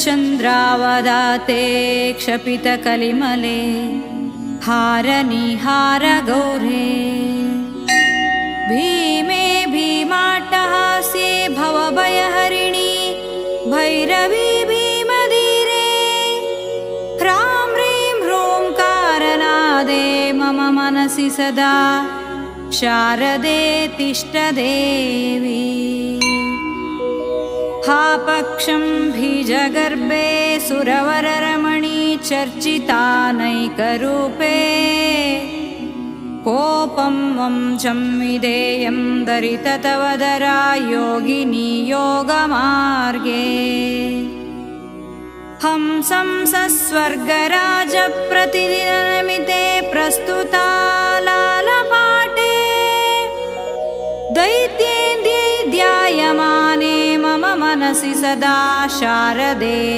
चन्द्रावदाते क्षपितकलिमले हारनिहारगौरे भीमे भीमाट्टहास्ये भवभयहरिणी भैरवी भीमधीरे ह्रां ह्रीं ह्रूङ्कारनादे मम मनसि सदा शारदे तिष्ठदेवी हा पक्षं बीजगर्भे सुरवररमणी चर्चितानैकरूपे कोपं वंशं विधेयं दरिततवदरा योगिनी योगमार्गे हंसं सस्वर्गराजप्रतिदिनमिते प्रस्तुता लालपाटे दैत्येन्द्ये ध्यायमाने मम मनसि सदा शारदे